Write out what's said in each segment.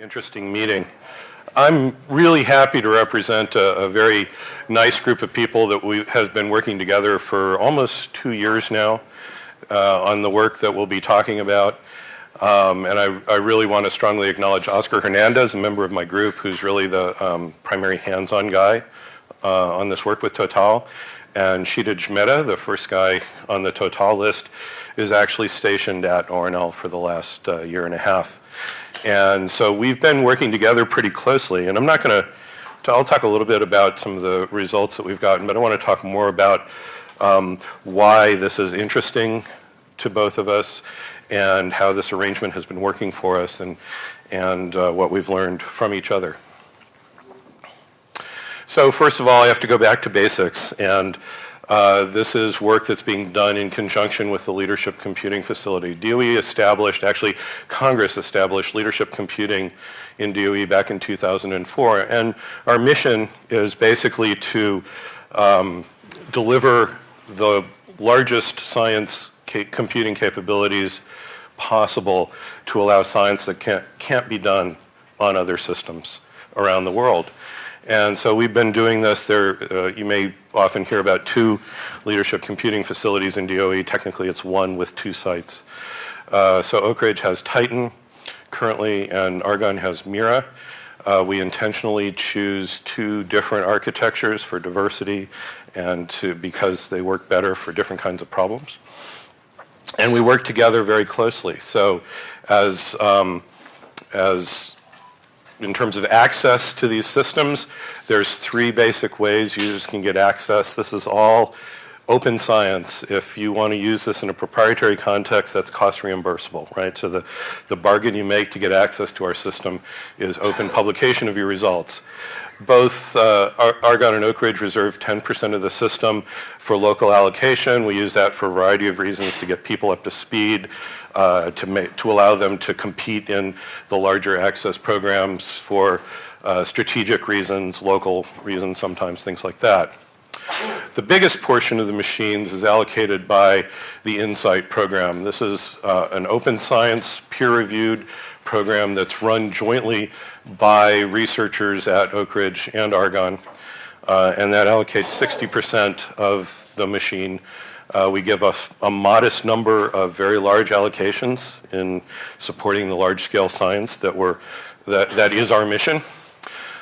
Interesting meeting. I'm really happy to represent a very nice group of people that we have been working together for almost 2 years now on the work that we'll be talking about. And I really want to strongly acknowledge Oscar Hernandez, a member of my group, who's really the primary hands-on guy on this work with Total. And Kshitij Mehta, the first guy on the Total list, is actually stationed at ORNL for the last year and a half. And so we've been working together pretty closely, and I'll talk a little bit about some of the results that we've gotten, but I want to talk more about why this is interesting to both of us and how this arrangement has been working for us and what we've learned from each other. So first of all, I have to go back to basics, and this is work that's being done in conjunction with the Leadership Computing Facility. DOE established, actually Congress established leadership computing in DOE back in 2004, and our mission is basically to deliver the largest science computing capabilities possible to allow science that can't be done on other systems around the world. And so we've been doing this. You may often hear about 2 leadership computing facilities in DOE. Technically, it's 1 with 2 sites. So Oak Ridge has Titan currently, and Argonne has Mira. We intentionally choose 2 different architectures for diversity and because they work better for different kinds of problems. And we work together very closely. So as in terms of access to these systems, there's 3 basic ways users can get access. This is all open science. If you want to use this in a proprietary context, that's cost reimbursable, right? So the bargain you make to get access to our system is open publication of your results. Both Argonne and Oak Ridge reserve 10% of the system for local allocation. We use that for a variety of reasons, to get people up to speed, to allow them to compete in the larger access programs for strategic reasons, local reasons sometimes, things like that. The biggest portion of the machines is allocated by the INCITE program. This is an open science, peer-reviewed program that's run jointly by researchers at Oak Ridge and Argonne, and that allocates 60% of the machine. We give a modest number of very large allocations in supporting the large-scale science that is our mission.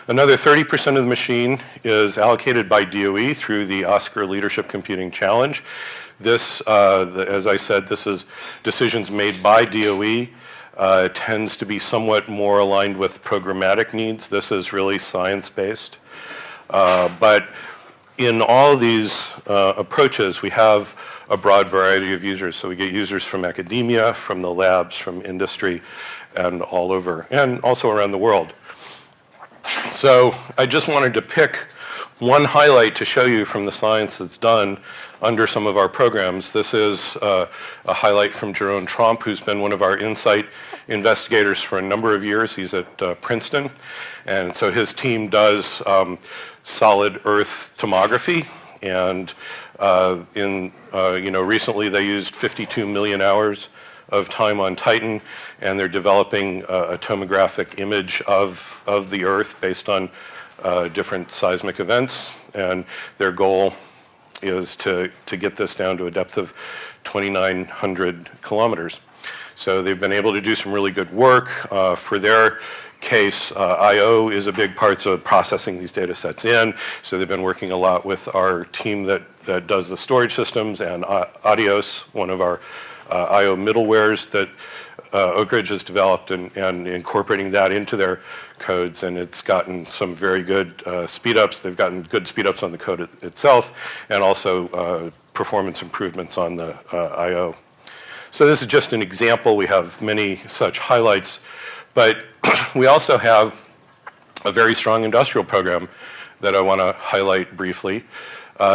Another 30% of the machine is allocated by DOE through the Oscar Leadership Computing Challenge. This, as I said, this is decisions made by DOE. It tends to be somewhat more aligned with programmatic needs. This is really science-based. But in all of these approaches, we have a broad variety of users. So we get users from academia, from the labs, from industry, and all over, and also around the world. So I just wanted to pick one highlight to show you from the science that's done under some of our programs. This is a highlight from Jerome Tromp, who's been one of our INCITE investigators for a number of years. He's at Princeton, and so his team does solid Earth tomography, and recently they used 52 million hours of time on Titan, and they're developing a tomographic image of the Earth based on different seismic events, and their goal is to get this down to a depth of 2,900 kilometers. So they've been able to do some really good work. For their case, I/O is a big part of processing these data sets in, so they've been working a lot with our team that does the storage systems, and Adios, one of our I/O middlewares that Oak Ridge has developed, and incorporating that into their codes, and it's gotten some very good speed-ups. They've gotten good speed-ups on the code itself, and also performance improvements on the I/O. So this is just an example. We have many such highlights, but we also have a very strong industrial program that I want to highlight briefly.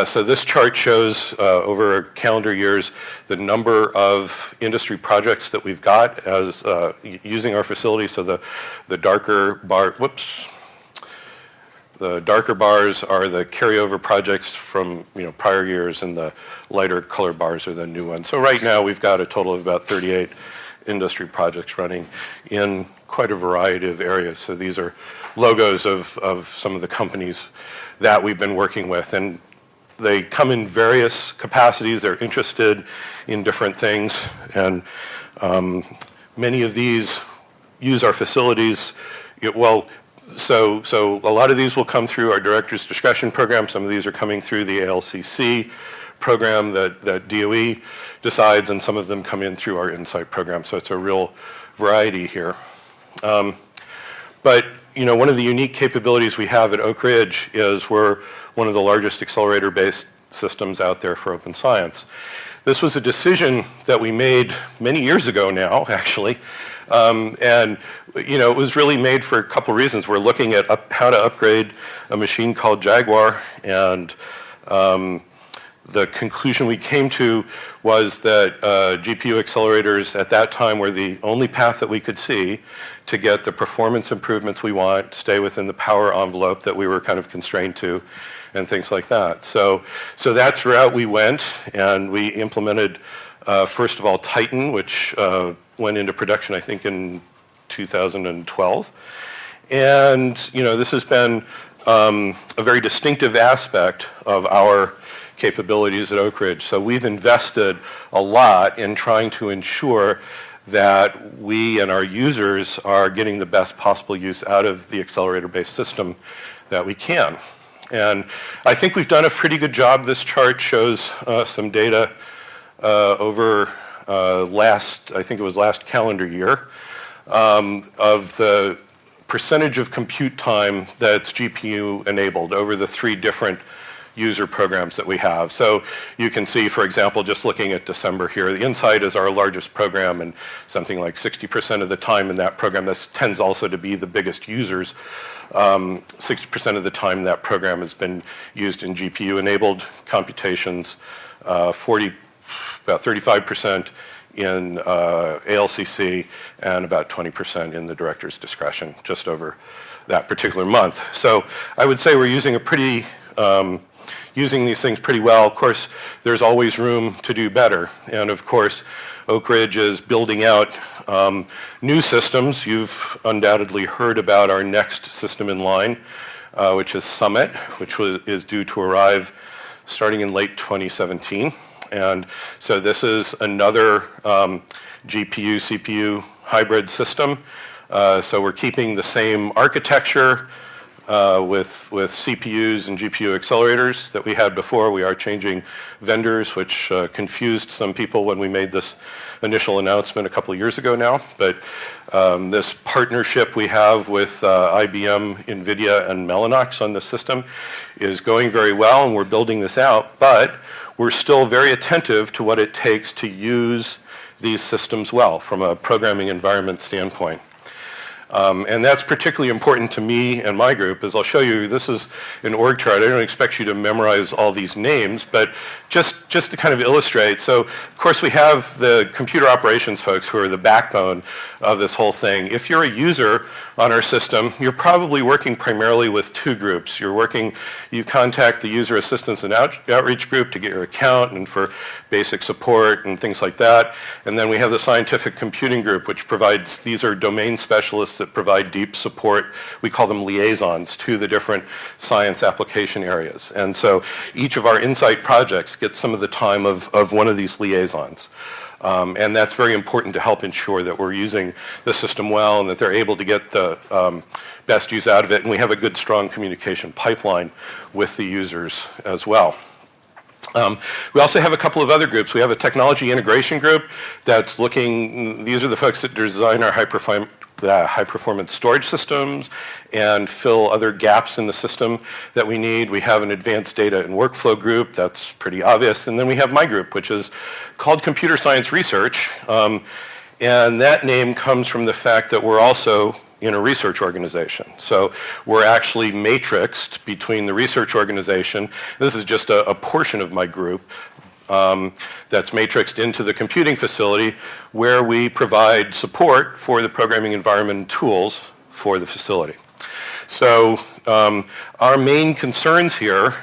So this chart shows over calendar years the number of industry projects that we've got as using our facility. So the darker bars are the carryover projects from prior years, and the lighter color bars are the new ones. So right now we've got a total of about 38 industry projects running in quite a variety of areas. So these are logos of some of the companies that we've been working with. And they come in various capacities. They're interested in different things. And many of these use our facilities. So a lot of these will come through our Director's Discretion program. Some of these are coming through the ALCC program that DOE decides, and some of them come in through our INCITE program. So it's a real variety here. But one of the unique capabilities we have at Oak Ridge is we're one of the largest accelerator-based systems out there for open science. This was a decision that we made many years ago now, actually. And it was really made for a couple reasons. We're looking at how to upgrade a machine called Jaguar, and the conclusion we came to was that GPU accelerators at that time were the only path that we could see to get the performance improvements we want, stay within the power envelope that we were kind of constrained to, and things like that. So that's the route we went, and we implemented, first of all, Titan, which went into production, I think, in 2012. And this has been a very distinctive aspect of our capabilities at Oak Ridge. So we've invested a lot in trying to ensure that we and our users are getting the best possible use out of the accelerator-based system that we can. And I think we've done a pretty good job. This chart shows some data over I think it was last calendar year, of the percentage of compute time that's GPU enabled over the 3 different user programs that we have. So you can see, for example, just looking at December here, the INCITE is our largest program, and something like 60% of the time in that program, this tends also to be the biggest users, 60% of the time that program has been used in GPU-enabled computations, about 35% in ALCC, and about 20% in the Director's Discretion, just over that particular month. So I would say we're using these things pretty well. Of course, there's always room to do better. And of course, Oak Ridge is building out new systems. You've undoubtedly heard about our next system in line, which is Summit, which is due to arrive starting in late 2017. And so this is another GPU, CPU hybrid system. So we're keeping the same architecture with CPUs and GPU accelerators that we had before. We are changing vendors, which confused some people when we made this initial announcement a couple of years ago now. But this partnership we have with IBM, NVIDIA, and Mellanox on the system is going very well, and we're building this out. But we're still very attentive to what it takes to use these systems well from a programming environment standpoint. And that's particularly important to me and my group. As I'll show you, this is an org chart. I don't expect you to memorize all these names, but just to kind of illustrate. So, of course, we have the computer operations folks who are the backbone of this whole thing. If you're a user on our system, you're probably working primarily with 2 groups. You contact the user assistance and outreach group to get your account and for basic support and things like that. And then we have the scientific computing group, which provides, these are domain specialists that provide deep support. We call them liaisons to the different science application areas. And so each of our INCITE projects gets some of the time of one of these liaisons. And that's very important to help ensure that we're using the system well and that they're able to get the best use out of it. And we have a good, strong communication pipeline with the users as well. We also have a couple of other groups. We have a technology integration group that's looking, these are the folks that design our high-performance storage systems and fill other gaps in the system that we need. We have an advanced data and workflow group. That's pretty obvious. And then we have my group, which is called Computer Science Research. And that name comes from the fact that we're also in a research organization. So we're actually matrixed between the research organization. This is just a portion of my group that's matrixed into the computing facility where we provide support for the programming environment and tools for the facility. So our main concerns here,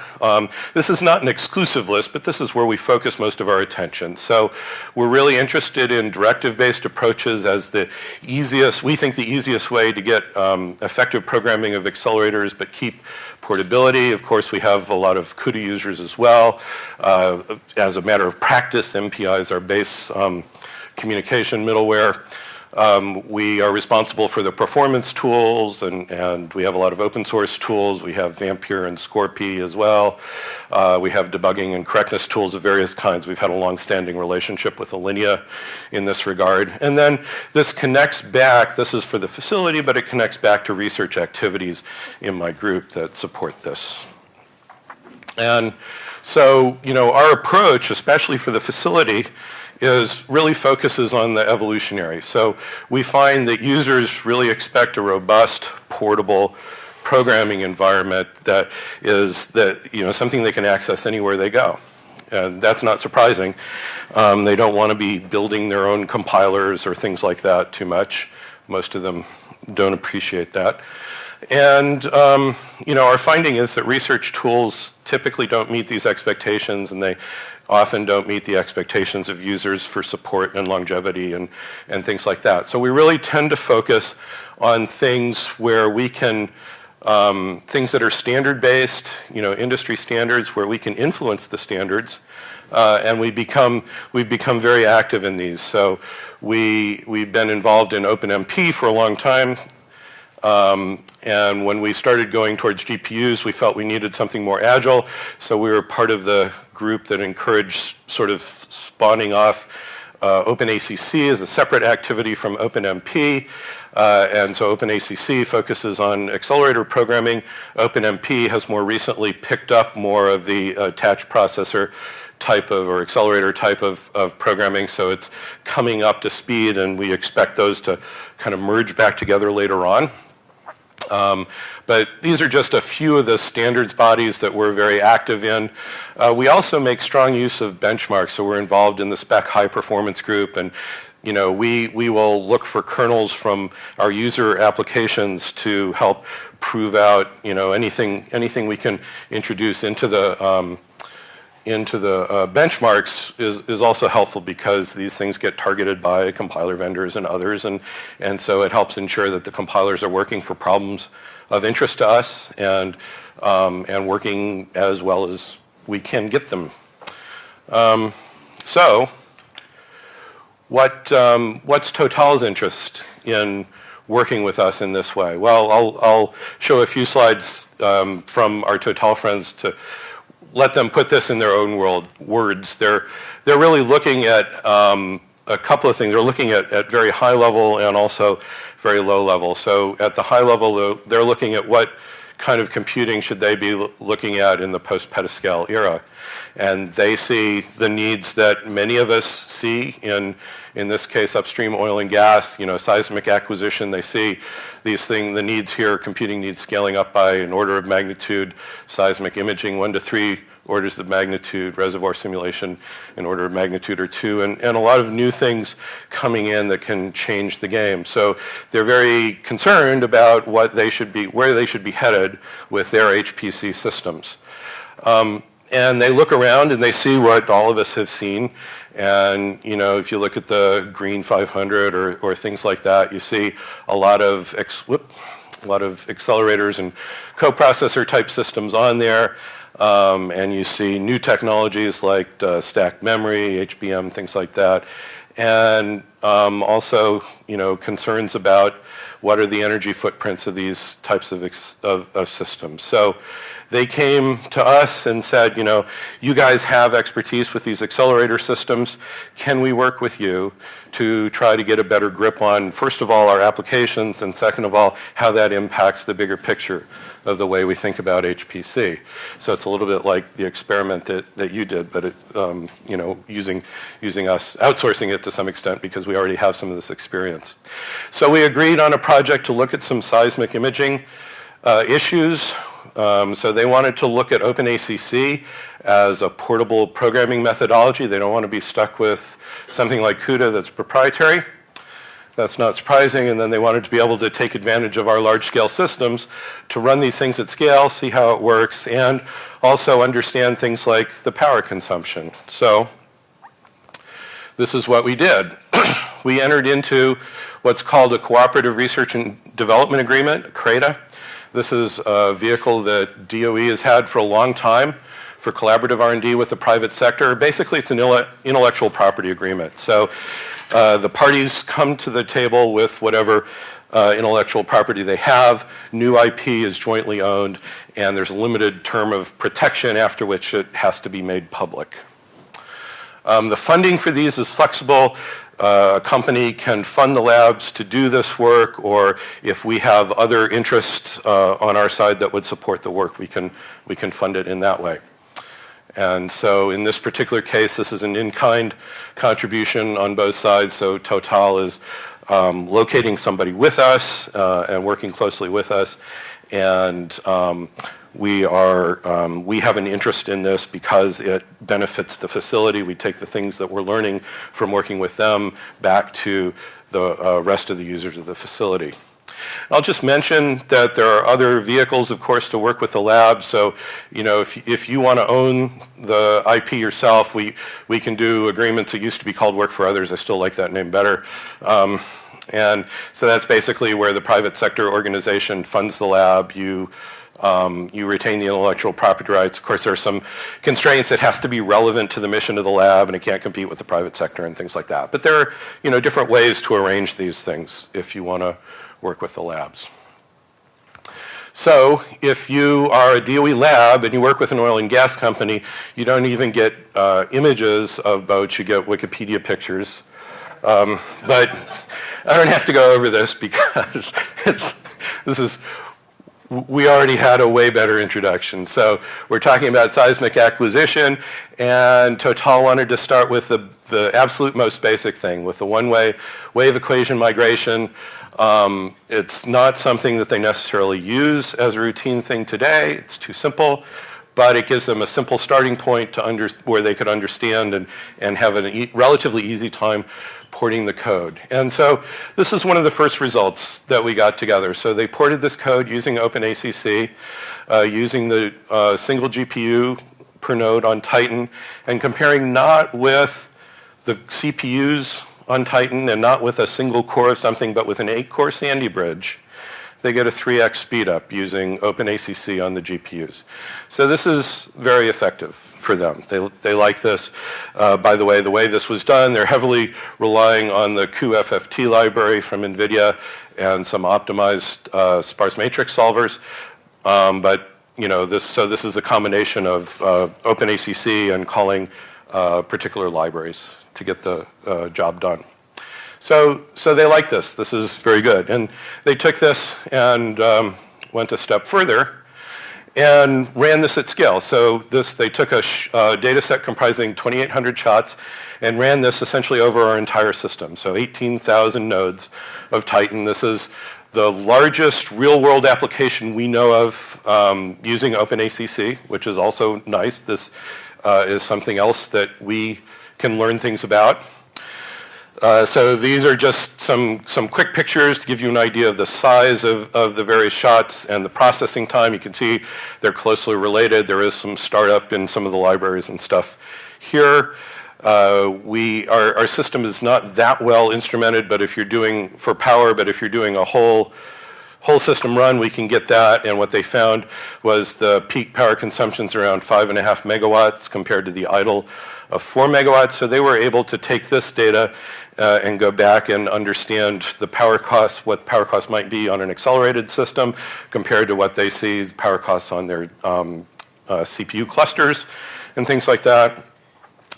this is not an exclusive list, but this is where we focus most of our attention. So we're really interested in directive-based approaches as the easiest, we think the easiest way to get effective programming of accelerators but keep portability. Of course, we have a lot of CUDA users as well. As a matter of practice, MPI is our base communication middleware. We are responsible for the performance tools, and we have a lot of open source tools. We have Vampire and Scorpy as well. We have debugging and correctness tools of various kinds. We've had a long-standing relationship with Alinea in this regard. And then this connects back, this is for the facility, but it connects back to research activities in my group that support this. And so, our approach, especially for the facility, really focuses on the evolutionary. So we find that users really expect a robust, portable programming environment that is something they can access anywhere they go. And that's not surprising. They don't want to be building their own compilers or things like that too much. Most of them don't appreciate that. And our finding is that research tools typically don't meet these expectations, and they often don't meet the expectations of users for support and longevity and things like that. So we really tend to focus on things where we can, things that are standard-based, industry standards, where we can influence the standards, and we've become very active in these. So we've been involved in OpenMP for a long time. And when we started going towards GPUs, we felt we needed something more agile. So we were part of the group that encouraged sort of spawning off OpenACC as a separate activity from OpenMP. And so OpenACC focuses on accelerator programming. OpenMP has more recently picked up more of the attached processor type of, or accelerator type of programming. So it's coming up to speed, and we expect those to kind of merge back together later on. But these are just a few of the standards bodies that we're very active in. We also make strong use of benchmarks, so we're involved in the spec high performance group, and we will look for kernels from our user applications to help prove out anything we can introduce into the benchmarks is also helpful, because these things get targeted by compiler vendors and others, and so it helps ensure that the compilers are working for problems of interest to us and working as well as we can get them. So what's Total's interest in working with us in this way? Well, I'll show a few slides from our Total friends to let them put this in their own words. They're really looking at a couple of things. They're looking at very high level and also very low level. So at the high level, they're looking at what kind of computing should they be looking at in the post-petascale era. And they see the needs that many of us see in this case, upstream oil and gas, seismic acquisition. They see these things, the needs here, computing needs scaling up by an order of magnitude, seismic imaging 1 to 3 orders of magnitude, reservoir simulation an order of magnitude or 2, and a lot of new things coming in that can change the game. So they're very concerned about where they should be headed with their HPC systems. And they look around and they see what all of us have seen. And if you look at the Green 500 or things like that, you see a lot of accelerators and coprocessor type systems on there. And you see new technologies like stacked memory, HBM, things like that. And also, concerns about what are the energy footprints of these types of systems. So they came to us and said, you guys have expertise with these accelerator systems. Can we work with you to try to get a better grip on, first of all, our applications, and second of all, how that impacts the bigger picture of the way we think about HPC. So it's a little bit like the experiment that you did, but using us, outsourcing it to some extent because we already have some of this experience. So we agreed on a project to look at some seismic imaging issues. So they wanted to look at OpenACC as a portable programming methodology. They don't want to be stuck with something like CUDA that's proprietary. That's not surprising. And then they wanted to be able to take advantage of our large-scale systems to run these things at scale, see how it works, and also understand things like the power consumption. So this is what we did. We entered into what's called a Cooperative Research and Development Agreement, CRADA. This is a vehicle that DOE has had for a long time for collaborative R&D with the private sector. Basically, it's an intellectual property agreement. So the parties come to the table with whatever intellectual property they have. New IP is jointly owned, and there's a limited term of protection after which it has to be made public. The funding for these is flexible. A company can fund the labs to do this work, or if we have other interests on our side that would support the work, we can fund it in that way. And so in this particular case, this is an in-kind contribution on both sides. So Total is locating somebody with us and working closely with us. And we have an interest in this because it benefits the facility. We take the things that we're learning from working with them back to the rest of the users of the facility. I'll just mention that there are other vehicles, of course, to work with the lab. So, you know, if you want to own the IP yourself, we can do agreements. It used to be called Work for Others. I still like that name better. And so that's basically where the private sector organization funds the lab. You retain the intellectual property rights. Of course, there are some constraints. It has to be relevant to the mission of the lab, and it can't compete with the private sector and things like that. But there are, you know, different ways to arrange these things if you want to work with the labs. So if you are a DOE lab and you work with an oil and gas company, you don't even get images of boats, you get Wikipedia pictures. But I don't have to go over this because we already had a way better introduction. So we're talking about seismic acquisition, and Total wanted to start with the absolute most basic thing, with the one-way wave equation migration. It's not something that they necessarily use as a routine thing today. It's too simple, but it gives them a simple starting point to where they could understand and have a relatively easy time porting the code. And so this is one of the first results that we got together. So they ported this code using OpenACC, using the single GPU per node on Titan, and comparing not with the CPUs on Titan and not with a single core of something, but with an 8-core Sandy bridge, they get a 3x speed up using OpenACC on the GPUs. So this is very effective for them. They like this. By the way this was done, they're heavily relying on the cuFFT library from NVIDIA and some optimized sparse matrix solvers. But you know, this is a combination of OpenACC and calling particular libraries to get the job done. So they like this. This is very good. And they took this and went a step further and ran this at scale. So they took a data set comprising 2,800 shots and ran this essentially over our entire system. So 18,000 nodes of Titan. This is the largest real-world application we know of using OpenACC, which is also nice. This is something else that we can learn things about. So these are just some quick pictures to give you an idea of the size of the various shots and the processing time. You can see they're closely related. There is some startup in some of the libraries and stuff here. Our system is not that well instrumented, but if you're doing for power, but if you're doing a whole system run, we can get that. And what they found was the peak power consumption's around 5.5 megawatts compared to the idle of 4 megawatts. So they were able to take this data and go back and understand the power costs, what power costs might be on an accelerated system compared to what they see power costs on their CPU clusters and things like that.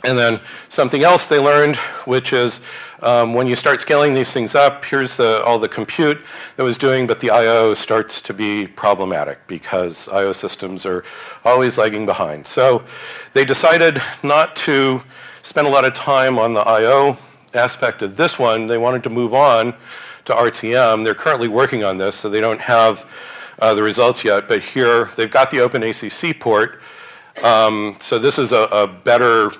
And then something else they learned, which is when you start scaling these things up, here's all the compute that was doing, but the I/O starts to be problematic because I/O systems are always lagging behind. So they decided not to spend a lot of time on the I/O aspect of this one. They wanted to move on to RTM. They're currently working on this, so they don't have the results yet. But here, they've got the OpenACC port. So this is a better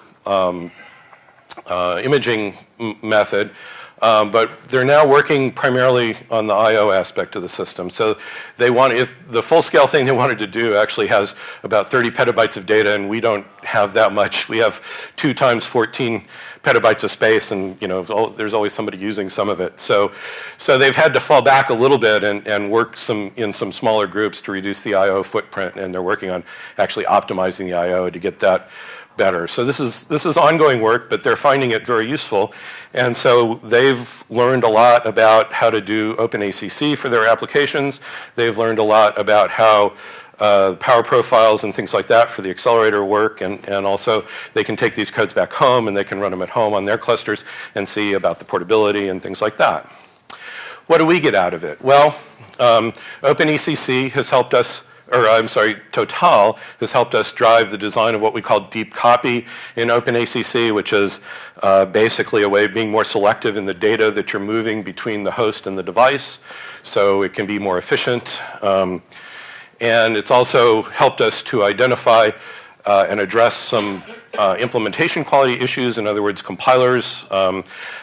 imaging method. But they're now working primarily on the I/O aspect of the system. So they want, if the full-scale thing they wanted to do actually has about 30 petabytes of data, and we don't have that much. We have 2 times 14 petabytes of space, and there's always somebody using some of it. So they've had to fall back a little bit and work in some smaller groups to reduce the I/O footprint, and they're working on actually optimizing the I/O to get that better. So this is ongoing work, but they're finding it very useful. And so they've learned a lot about how to do OpenACC for their applications. They've learned a lot about how power profiles and things like that for the accelerator work, and also they can take these codes back home and they can run them at home on their clusters and see about the portability and things like that. What do we get out of it? Well, OpenACC has helped us, Total has helped us drive the design of what we call deep copy in OpenACC, which is basically a way of being more selective in the data that you're moving between the host and the device, so it can be more efficient. And it's also helped us to identify and address some implementation quality issues, in other words, compilers.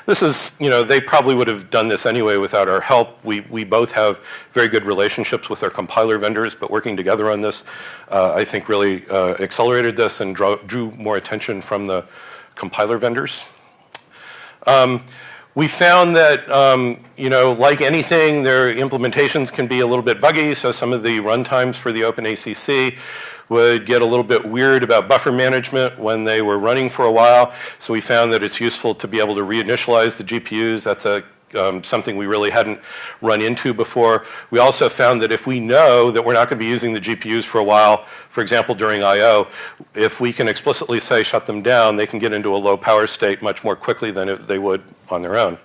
This is, they probably would have done this anyway without our help. We both have very good relationships with our compiler vendors, but working together on this, I think really accelerated this and drew more attention from the compiler vendors. We found that, like anything, their implementations can be a little bit buggy, so some of the runtimes for the OpenACC would get a little bit weird about buffer management when they were running for a while. So we found that it's useful to be able to reinitialize the GPUs. That's something we really hadn't run into before. We also found that if we know that we're not going to be using the GPUs for a while, for example, during I/O, if we can explicitly say shut them down, they can get into a low power state much more quickly than they would on their own.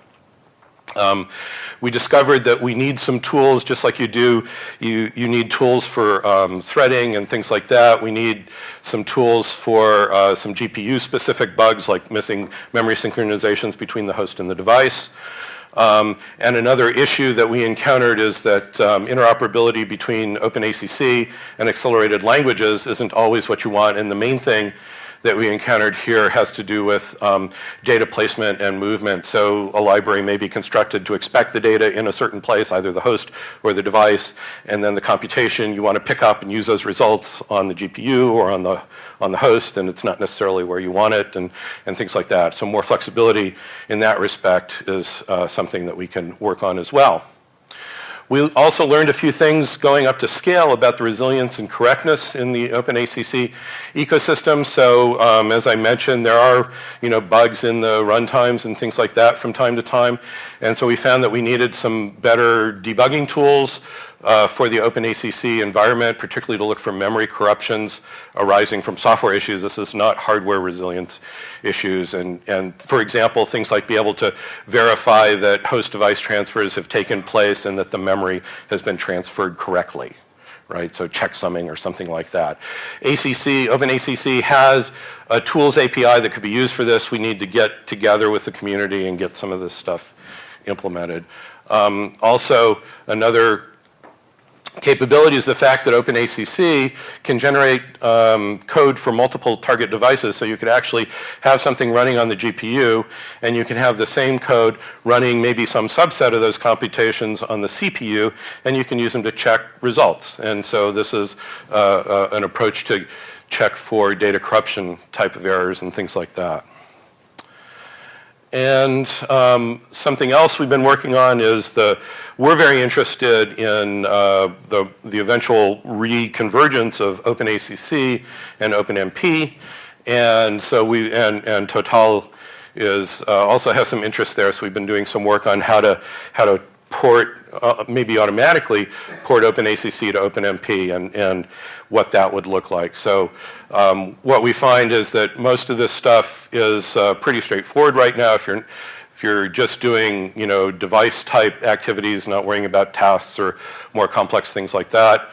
We discovered that we need some tools, just like you do. You need tools for threading and things like that. We need some tools for some GPU-specific bugs, like missing memory synchronizations between the host and the device. And another issue that we encountered is that interoperability between OpenACC and accelerated languages isn't always what you want. And the main thing that we encountered here has to do with data placement and movement. So a library may be constructed to expect the data in a certain place, either the host or the device, and then the computation, you want to pick up and use those results on the GPU or on the host, and it's not necessarily where you want it, and things like that. So more flexibility in that respect is something that we can work on as well. We also learned a few things going up to scale about the resilience and correctness in the OpenACC ecosystem. So as I mentioned, there are bugs in the runtimes and things like that from time to time. And so we found that we needed some better debugging tools for the OpenACC environment, particularly to look for memory corruptions arising from software issues. This is not hardware resilience issues. And for example, things like be able to verify that host device transfers have taken place and that the memory has been transferred correctly, right? So checksumming or something like that. OpenACC has a tools API that could be used for this. We need to get together with the community and get some of this stuff implemented. Also, another capability is the fact that OpenACC can generate code for multiple target devices. So you could actually have something running on the GPU, and you can have the same code running maybe some subset of those computations on the CPU, and you can use them to check results. And so this is an approach to check for data corruption type of errors and things like that. And something else we've been working on is we're very interested in the eventual reconvergence of OpenACC and OpenMP, and so and Total is also has some interest there. So we've been doing some work on how to port, maybe automatically port OpenACC to OpenMP and what that would look like. So what we find is that most of this stuff is pretty straightforward right now. If you're just doing device type activities, not worrying about tasks or more complex things like that.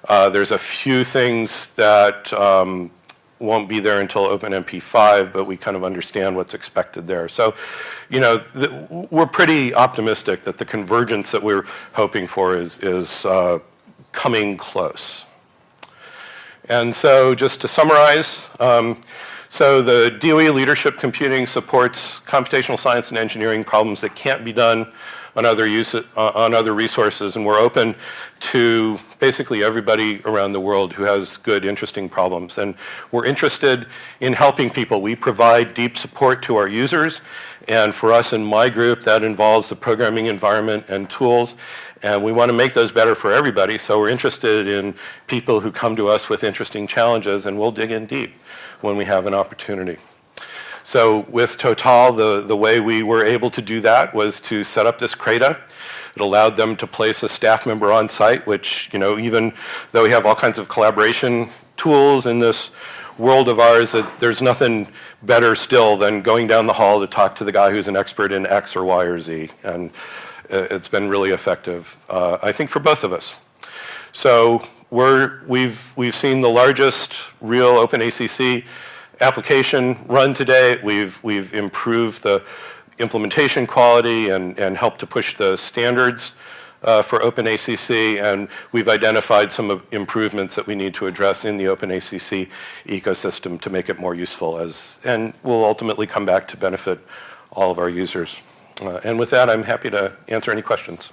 There's a few things that won't be there until OpenMP 5, but we kind of understand what's expected there. So, we're pretty optimistic that the convergence that we're hoping for is coming close. And so just to summarize, So the DOE Leadership Computing supports computational science and engineering problems that can't be done on other resources, and we're open to basically everybody around the world who has good, interesting problems. And we're interested in helping people. We provide deep support to our users, and for us in my group, that involves the programming environment and tools, and we want to make those better for everybody, so we're interested in people who come to us with interesting challenges, and we'll dig in deep when we have an opportunity. So with Total, the way we were able to do that was to set up this CRADA. It allowed them to place a staff member on site, which, you know, even though we have all kinds of collaboration tools in this world of ours, that there's nothing better still than going down the hall to talk to the guy who's an expert in X or Y or Z. And it's been really effective, I think, for both of us. So we've seen the largest real OpenACC application run today. We've improved the implementation quality and helped to push the standards for OpenACC, and we've identified some improvements that we need to address in the OpenACC ecosystem to make it more useful, and will ultimately come back to benefit all of our users. And with that, I'm happy to answer any questions.